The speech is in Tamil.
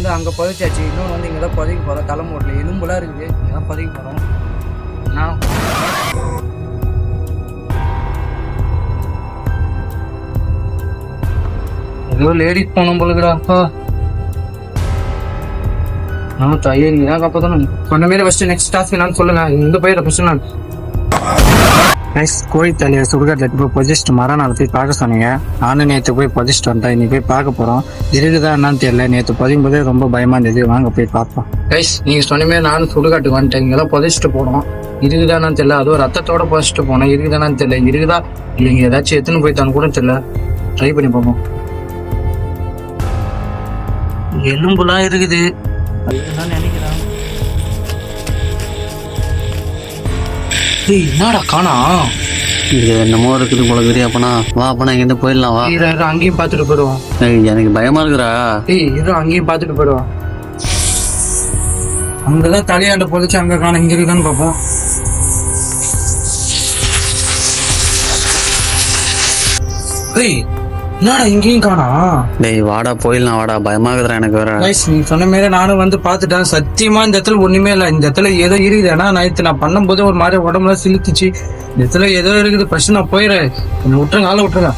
வந்து அங்கே புதைச்சாச்சு. இன்னொன்று வந்து இங்கே தான் புதைக்க போகிறோம். தலைமூட்டில் எலும்புலாம் இருக்குது, இங்கே தான் புதைக்க போகிறோம். நான் ஏதோ லேடிஸ் போனோம் போலுக்குடாப்பா. நான் தையே நீ தான் காப்பாற்றணும். சொன்ன மாரி ஃபஸ்ட்டு நெக்ஸ்ட் டாஸ்க் நான் சொல்லுங்க. இந்த போயிட ஃபஸ்ட்டு நான் கோழி தலையை சுடுகாட்டில் போய் புதைச்சிட்டு மரம் போய் பார்க்க சொன்னீங்க. நானும் நேற்று போய் புதைச்சிட்டு வந்தேன். இன்னைக்கு போய் பார்க்க போகிறோம். இருக்குதா என்னன்னு தெரியல. நேற்று புதையும் போதே ரொம்ப பயமா இருந்தது. வாங்க போய் பார்ப்போம். கைஸ் நீங்கள் சொன்ன மாரி நானும் சுடுகாட்டுக்கு வந்துட்டேன். இங்கெல்லாம் புதைச்சிட்டு போனோம். இருக்குதானு தெரியல. அதுவும் ரத்தத்தோட புதைச்சிட்டு போனோம். இருக்குதானு தெரியல. இருக்குதா இல்லைங்க ஏதாச்சும் எத்தனை போய் தானு கூட தெரியல. ட்ரை பண்ணி பார்ப்போம். எலும்புலாம் இருக்குது நினைக்கிறேன். என்னடா காணா? இது என்னமோ இருக்குது போல இருக்குது. அப்பனா வா, அப்பனா இங்கிருந்து போயிடலாம். வா, அங்கேயும் பார்த்துட்டு போயிடுவோம். எனக்கு பயமா இருக்குறா. அங்கேயும் பார்த்துட்டு போயிடுவோம். அங்கதான் தலையாண்ட போதிச்சு அங்க காண. இங்க இருக்கான்னு பார்ப்போம். என்னடா இங்கேயும் காணா? டேய் வாடா போயிடலாம் வாடா. பயமா இருக்குறா எனக்கு வேற. நீ சொன்ன மாரி நானும் வந்து பாத்துட்டேன். சத்தியமா இந்த இடத்துல ஒண்ணுமே இல்ல. இந்த இடத்துல ஏதோ இருக்குது. ஏன்னா நைட்டு நான் பண்ணும் போது ஒரு மாதிரி உடம்புல சிலுத்துச்சு. இந்த இடத்துல ஏதோ இருக்குது. ஃபர்ஸ்ட் நான் போயிடுறேன். விட்டுருங்க, ஆளை விட்டுருங்க.